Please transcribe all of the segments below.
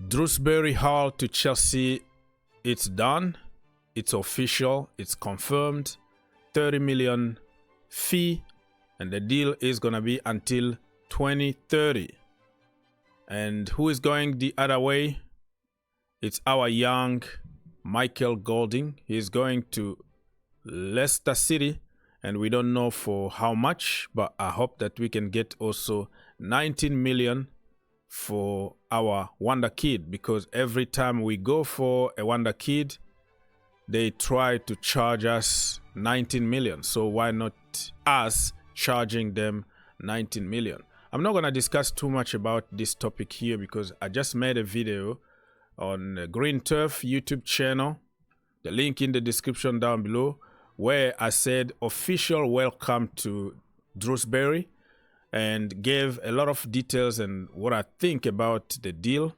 Drewsbury-Hall to Chelsea, it's done. It's official. It's confirmed. 30 million fee, and the deal is going to be until 2030. And who is going the other way? It's our young Michael Golding. He's going to Leicester City, and we don't know for how much, but I hope that we can get also 19 million for our wonder kid, because every time we go for a wonder kid, they try to charge us 19 million. So why not us charging them 19 million? I'm not going to discuss too much about this topic here because I just made a video on the Green Turf YouTube channel, the link in the description down below, where I said official welcome to Drewsbury and gave a lot of details and what I think about the deal.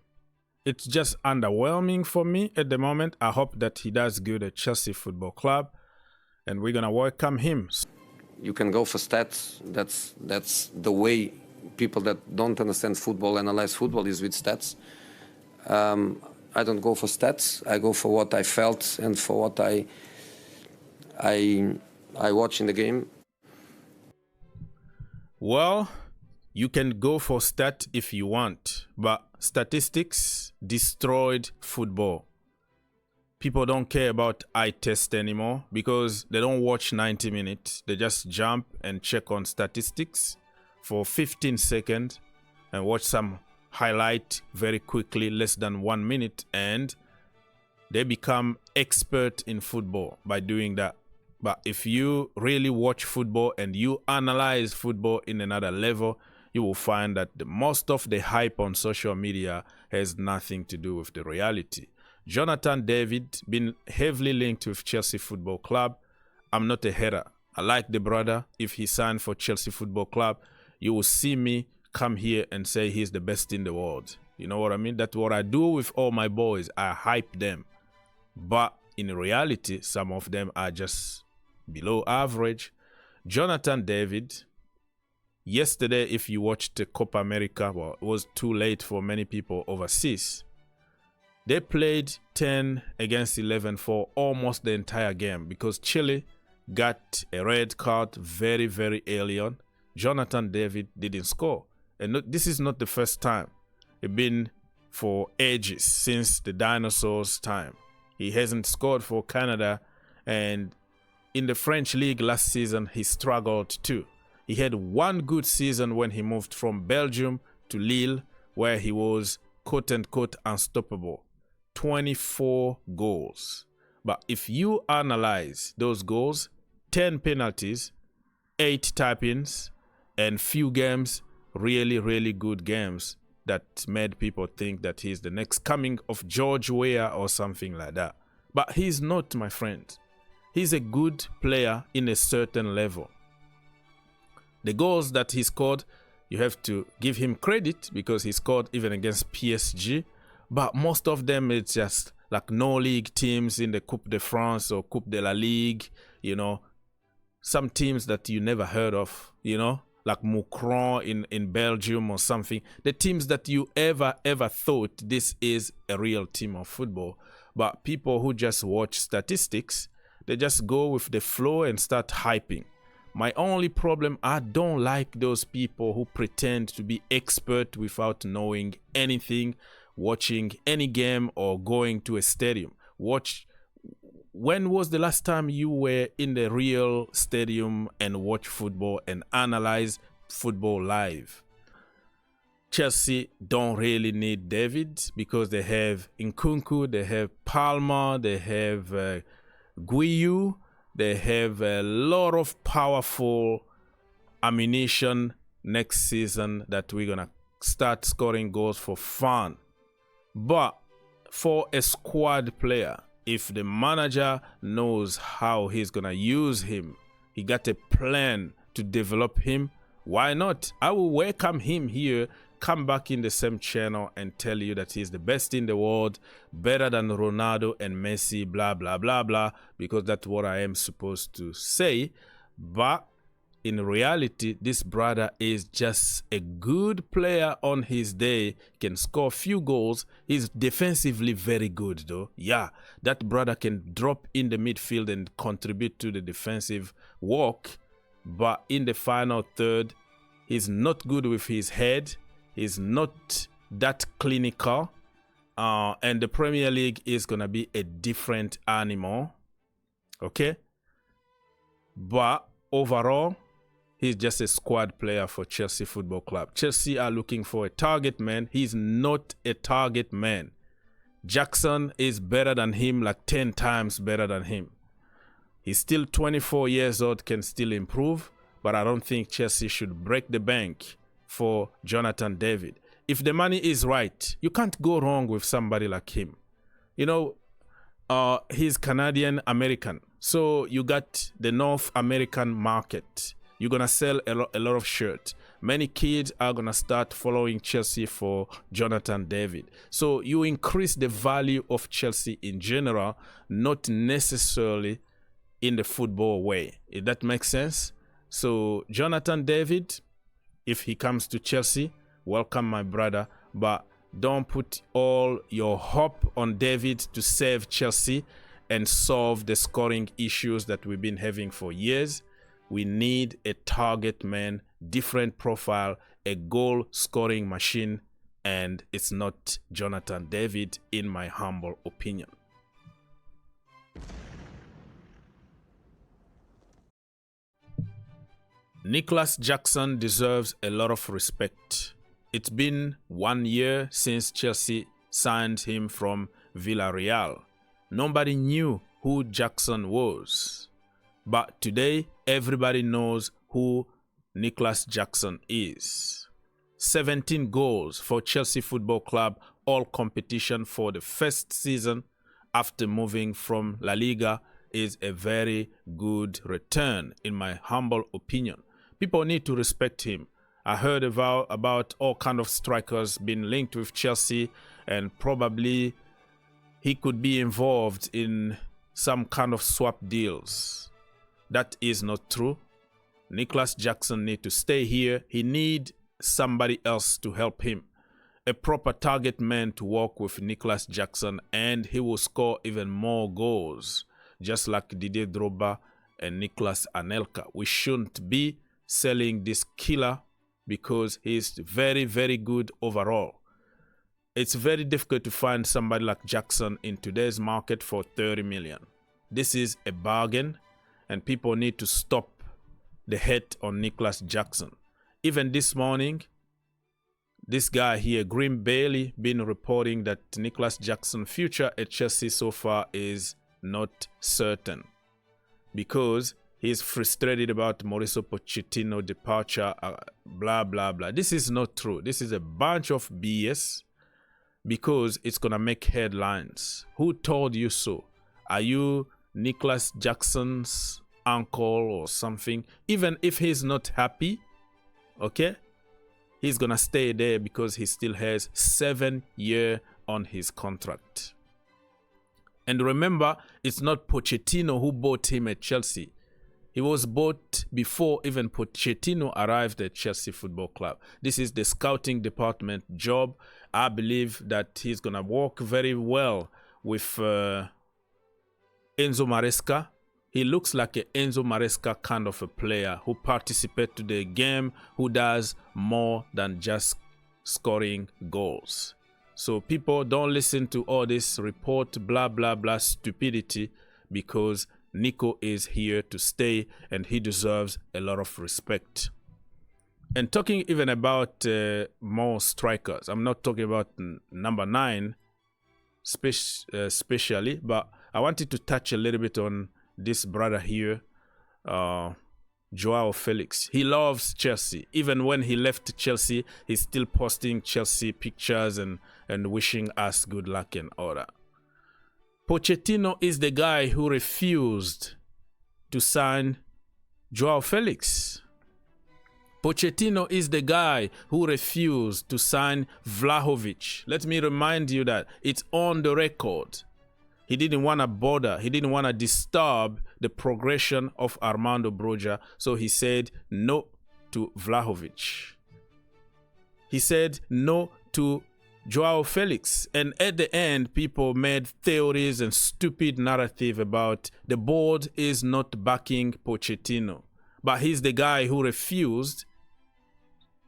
It's just underwhelming for me at the moment. I hope that he does good at Chelsea Football Club, and we're going to welcome him. You can go for stats. That's the way people that don't understand football analyze football, is with stats. I don't go for stats. I go for what I felt and for what I watch in the game. Well, you can go for stat if you want, but statistics destroyed football. People don't care about eye test anymore because they don't watch 90 minutes. They just jump and check on statistics for 15 seconds and watch some highlight very quickly, less than 1 minute, and they become expert in football by doing that. But if you really watch football and you analyze football in another level, you will find that most of the hype on social media has nothing to do with the reality. Jonathan David been heavily linked with Chelsea Football Club. I'm not a hater. I like the brother. If he signed for Chelsea Football Club, you will see me come here and say he's the best in the world. You know what I mean? That's what I do with all my boys. I hype them. But in reality, some of them are just below average. Jonathan David, yesterday, if you watched the Copa America, well, it was too late for many people overseas. They played 10 against 11 for almost the entire game because Chile got a red card very, very early on. Jonathan David didn't score. And this is not the first time. It's been for ages, since the dinosaurs' time. He hasn't scored for Canada, and in the French league last season, he struggled too. He had one good season when he moved from Belgium to Lille, where he was quote-unquote unstoppable. 24 goals. But if you analyze those goals, 10 penalties, 8 tap-ins, and few games, really, really good games that made people think that he's the next coming of George Weah or something like that. But he's not, my friend. He's a good player in a certain level. The goals that he scored, you have to give him credit because he scored even against PSG. But most of them, it's just like no league teams in the Coupe de France or Coupe de la Ligue, you know. Some teams that you never heard of, you know, like Moucron in Belgium or something. The teams that you ever thought this is a real team of football. But people who just watch statistics, they just go with the flow and start hyping. My only problem, I don't like those people who pretend to be expert without knowing anything, watching any game or going to a stadium. When was the last time you were in the real stadium and watch football and analyze football live? Chelsea don't really need David because they have Nkunku, they have Palmer, they have Guiu, they have a lot of powerful ammunition next season that we're gonna start scoring goals for fun. But for a squad player, if the manager knows how he's gonna use him, he got a plan to develop him, why not? I will welcome him here, come back in the same channel and tell you that he's the best in the world, better than Ronaldo and Messi, blah, blah, blah, blah, because that's what I am supposed to say. But in reality, this brother is just a good player on his day, can score a few goals. He's defensively very good though. Yeah, that brother can drop in the midfield and contribute to the defensive work. But in the final third, he's not good with his head. He's not that clinical. And the Premier League is going to be a different animal. Okay? But overall, he's just a squad player for Chelsea Football Club. Chelsea are looking for a target man. He's not a target man. Jackson is better than him, like 10 times better than him. He's still 24 years old, can still improve, but I don't think Chelsea should break the bank for Jonathan David. If the money is right, you can't go wrong with somebody like him. You know, he's Canadian-American, so you got the North American market. You're going to sell a lot of shirts. Many kids are going to start following Chelsea for Jonathan David. So you increase the value of Chelsea in general, not necessarily in the football way. If that makes sense? So Jonathan David, if he comes to Chelsea, welcome my brother. But don't put all your hope on David to save Chelsea and solve the scoring issues that we've been having for years. We need a target man, different profile, a goal scoring machine, and it's not Jonathan David, in my humble opinion. Nicolas Jackson deserves a lot of respect. It's been 1 year since Chelsea signed him from Villarreal. Nobody knew who Jackson was. But today, everybody knows who Nicolas Jackson is. 17 goals for Chelsea Football Club, all competition for the first season after moving from La Liga is a very good return, in my humble opinion. People need to respect him. I heard about all kind of strikers being linked with Chelsea, and probably he could be involved in some kind of swap deals. That is not true. Nicolas Jackson needs to stay here. He needs somebody else to help him. A proper target man to work with Nicolas Jackson, and he will score even more goals, just like Didier Drogba and Nicolas Anelka. We shouldn't be selling this killer because he's very, very good overall. It's very difficult to find somebody like Jackson in today's market for 30 million. This is a bargain, and people need to stop the hate on Nicolas Jackson. Even this morning, this guy here, Green Bailey, been reporting that Nicolas Jackson's future at Chelsea so far is not certain because he's frustrated about Mauricio Pochettino's departure, blah, blah, blah. This is not true. This is a bunch of BS because it's going to make headlines. Who told you so? Are you Nicolas Jackson's uncle or something? Even if he's not happy, okay, he's gonna stay there because he still has 7 years on his contract. And remember, it's not Pochettino who bought him at Chelsea. He was bought before even Pochettino arrived at Chelsea Football Club. This is the scouting department job. I believe that he's gonna work very well with Enzo Maresca. He looks like an Enzo Maresca kind of a player who participates to the game, who does more than just scoring goals. So people, don't listen to all this report, blah, blah, blah, stupidity, because Nico is here to stay and he deserves a lot of respect. And talking even about more strikers, I'm not talking about number 9 especially, but I wanted to touch a little bit on this brother here, Joao Felix. He loves Chelsea. Even when he left Chelsea, he's still posting Chelsea pictures and wishing us good luck and all that. Pochettino is the guy who refused to sign Joao Felix. Pochettino is the guy who refused to sign Vlahovic. Let me remind you that it's on the record. He didn't want to bother. He didn't want to disturb the progression of Armando Broja. So he said no to Vlahovic. He said no to Joao Felix. And at the end, people made theories and stupid narrative about the board is not backing Pochettino. But he's the guy who refused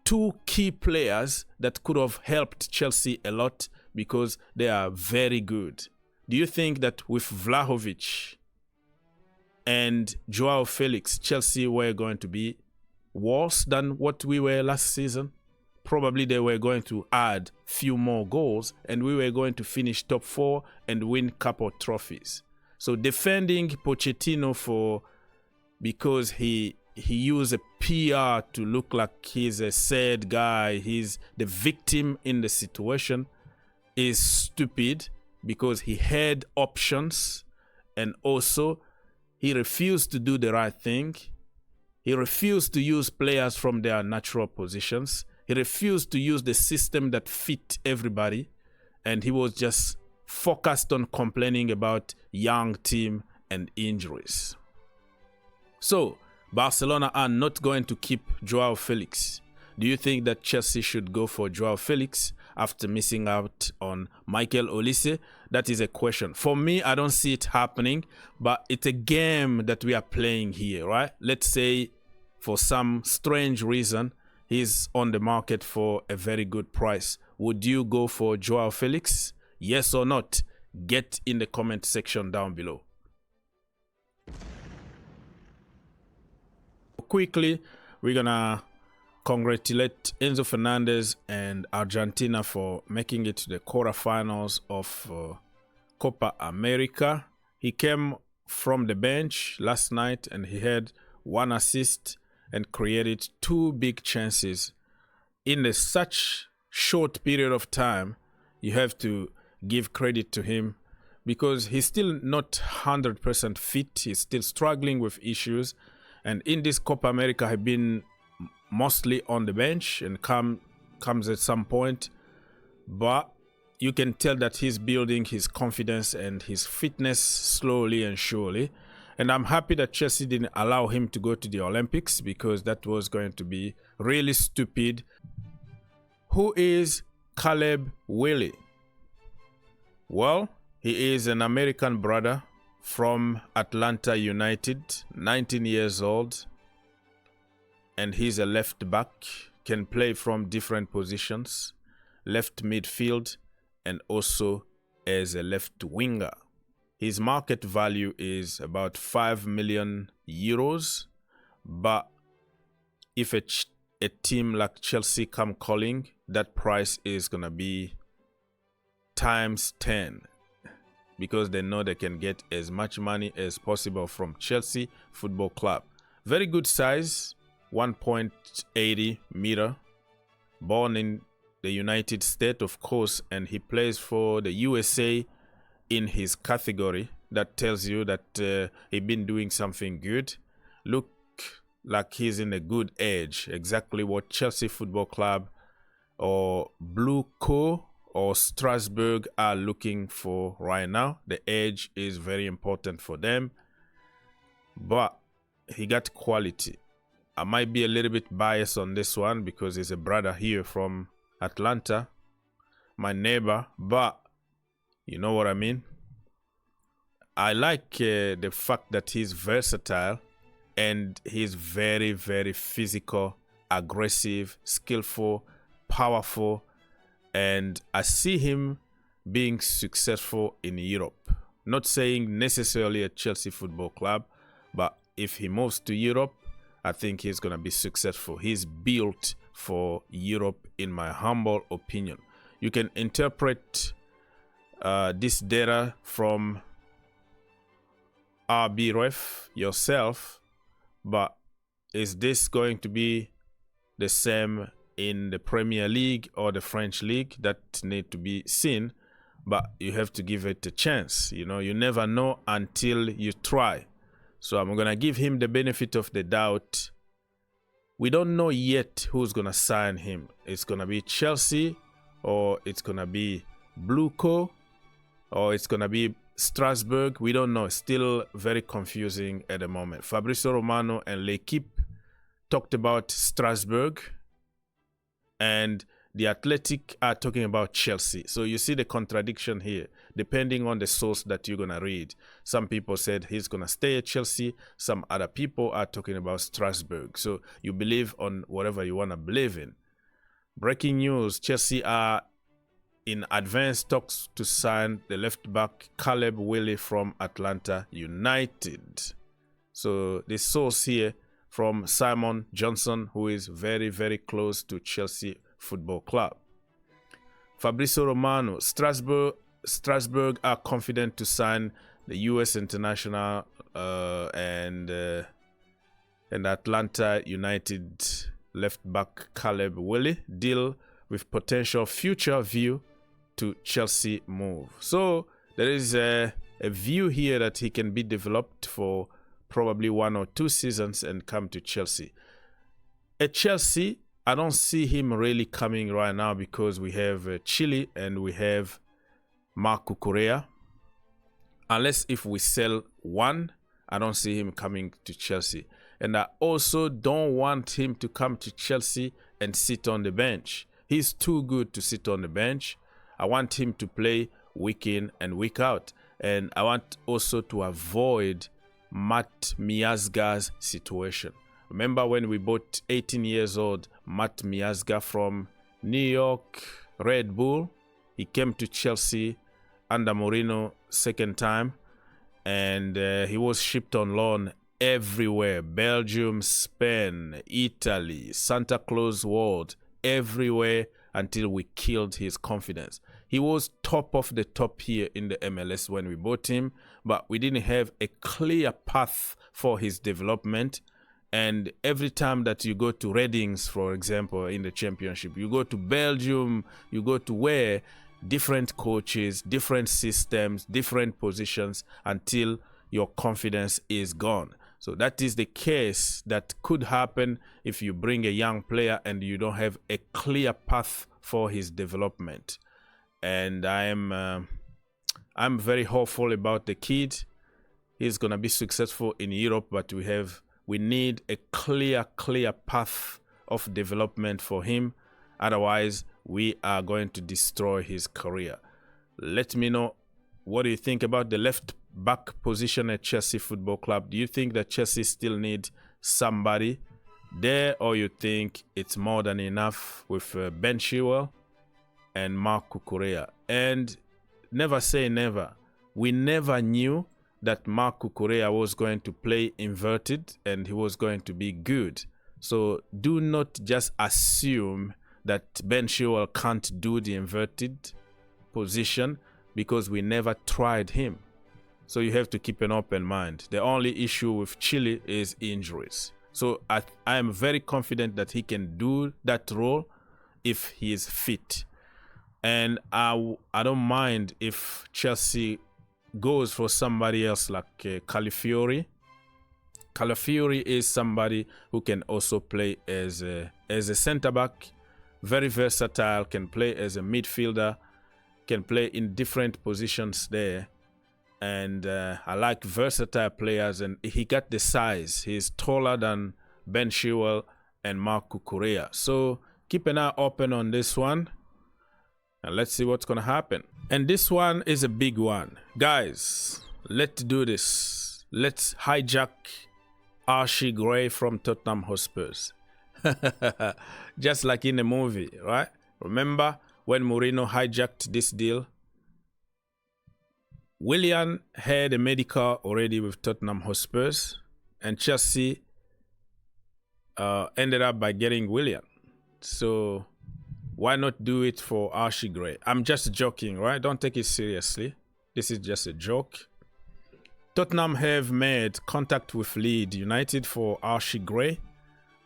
two key players that could have helped Chelsea a lot because they are very good. Do you think that with Vlahovic and Joao Felix, Chelsea were going to be worse than what we were last season? Probably they were going to add few more goals and we were going to finish top 4 and win couple trophies. So defending Pochettino because he used a PR to look like he's a sad guy, he's the victim in the situation, is stupid because he had options and also he refused to do the right thing. He refused to use players from their natural positions. He refused to use the system that fit everybody. And he was just focused on complaining about young team and injuries. So, Barcelona are not going to keep Joao Felix. Do you think that Chelsea should go for Joao Felix after missing out on Michael Olise? That is a question. For me, I don't see it happening, but it's a game that we are playing here, right? Let's say for some strange reason, he's on the market for a very good price. Would you go for Joao Felix? Yes or not? Get in the comment section down below. Quickly, we're gonna congratulate Enzo Fernandez and Argentina for making it to the quarterfinals of Copa America. He came from the bench last night and he had 1 assist and created 2 big chances. In such short period of time, you have to give credit to him because he's still not 100% fit. He's still struggling with issues. And in this Copa America, he's been mostly on the bench and comes at some point. But you can tell that he's building his confidence and his fitness slowly and surely. And I'm happy that Chelsea didn't allow him to go to the Olympics because that was going to be really stupid. Who is Caleb Wiley? Well, he is an American brother from Atlanta United, 19 years old, and he's a left back, can play from different positions, left midfield, and also as a left winger. His market value is about 5 million euros, but if a team like Chelsea come calling, that price is gonna be times 10. Because they know they can get as much money as possible from Chelsea Football Club. Very good size, 1.80 meter. Born in the United States, of course, and he plays for the USA in his category. That tells you that he's been doing something good. Look like he's in a good age. Exactly what Chelsea Football Club or Blue Co or Strasbourg are looking for right now. The age is very important for them, but he got quality. I might be a little bit biased on this one because he's a brother here from Atlanta, my neighbor, but you know what I mean. I like the fact that he's versatile and he's very, very physical, aggressive, skillful, powerful. And I see him being successful in Europe. Not saying necessarily at Chelsea Football Club, but if he moves to Europe, I think he's going to be successful. He's built for Europe, in my humble opinion. You can interpret this data from RBREF yourself, but is this going to be the same in the Premier League or the French League? That need to be seen, but you have to give it a chance. You know, you never know until you try. So I'm going to give him the benefit of the doubt. We don't know yet who's going to sign him. It's going to be Chelsea, or it's going to be Blue Co, or it's going to be Strasbourg, we don't know. Still very confusing at the moment. Fabrizio Romano and L'Equipe talked about Strasbourg, and the Athletic are talking about Chelsea. So you see the contradiction here, depending on the source that you're going to read. Some people said he's going to stay at Chelsea. Some other people are talking about Strasbourg. So you believe on whatever you want to believe in. Breaking news, Chelsea are in advanced talks to sign the left-back Caleb Wiley from Atlanta United. So the source here from Simon Johnson, who is very, very close to Chelsea Football Club. Fabrizio Romano, Strasbourg are confident to sign the US international and Atlanta United left-back Caleb Wiley deal with potential future view to Chelsea move. So there is a view here that he can be developed for probably 1 or 2 seasons and come to Chelsea. At Chelsea, I don't see him really coming right now because we have Chile and we have Marco Correa. Unless if we sell one, I don't see him coming to Chelsea. And I also don't want him to come to Chelsea and sit on the bench. He's too good to sit on the bench. I want him to play week in and week out. And I want also to avoid Matt Miazga's situation. Remember when we bought 18 years old Matt Miazga from New York Red Bull? He came to Chelsea under Mourinho second time, and he was shipped on loan everywhere. Belgium, Spain, Italy, Santa Claus World, everywhere until we killed his confidence. He was top of the top here in the MLS when we bought him, but we didn't have a clear path for his development. And every time that you go to Readings, for example, in the championship, you go to Belgium, you go to where different coaches, different systems, different positions until your confidence is gone. So that is the case that could happen if you bring a young player and you don't have a clear path for his development. And I'm very hopeful about the kid. He's gonna be successful in Europe, but we need a clear path of development for him. Otherwise, we are going to destroy his career. Let me know, what do you think about the left back position at Chelsea Football Club? Do you think that Chelsea still need somebody there, or you think it's more than enough with Ben Chilwell and Marco Correa? And never say never. We never knew that Marco Correa was going to play inverted and he was going to be good. So do not just assume that Ben Chilwell can't do the inverted position because we never tried him. So you have to keep an open mind. The only issue with Chile is injuries. So I am very confident that he can do that role if he is fit. And I don't mind if Chelsea goes for somebody else like Calafiori. Calafiori is somebody who can also play as a centre-back, very versatile, can play as a midfielder, can play in different positions there. And I like versatile players, and he got the size. He's taller than Ben Chilwell and Marco Correa. So keep an eye open on this one, and let's see what's going to happen. And this one is a big one. Guys, let's do this. Let's hijack Asi Gray from Tottenham Hotspurs. Just like in the movie, right? Remember when Mourinho hijacked this deal? Willian had a medical already with Tottenham Hotspurs, and Chelsea ended up by getting Willian. So why not do it for Asi Gray? I'm just joking, right? Don't take it seriously. This is just a joke. Tottenham have made contact with Leeds United for Asi Gray,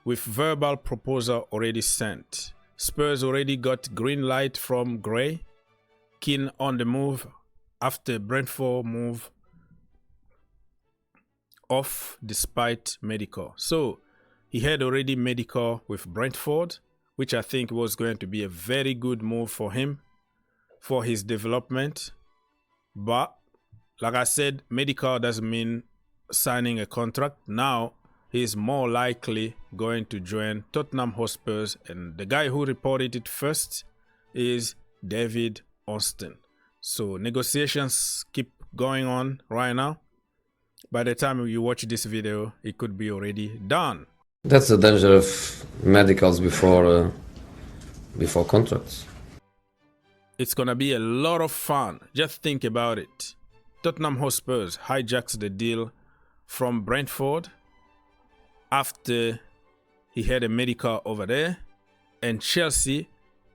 with verbal proposal already sent. Spurs already got green light from Gray, keen on the move after Brentford move off despite medical. So he had already medical with Brentford, which I think was going to be a very good move for him, for his development. But like I said, medical doesn't mean signing a contract. Now he's more likely going to join Tottenham Hotspurs, and the guy who reported it first is David Austin. So negotiations keep going on right now. By the time you watch this video, it could be already done. That's the danger of medicals before contracts. It's gonna be a lot of fun. Just think about it. Tottenham Hotspurs hijacks the deal from Brentford after he had a medical over there, and Chelsea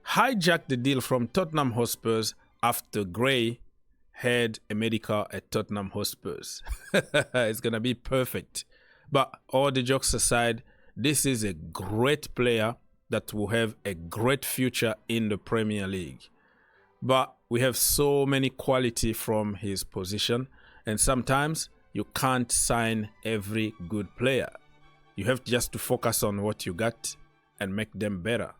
hijacked the deal from Tottenham Hotspurs after Gray had a medical at Tottenham Hotspurs. It's gonna be perfect. But all the jokes aside, this is a great player that will have a great future in the Premier League. But we have so many quality from his position, and sometimes you can't sign every good player. You have just to focus on what you got and make them better.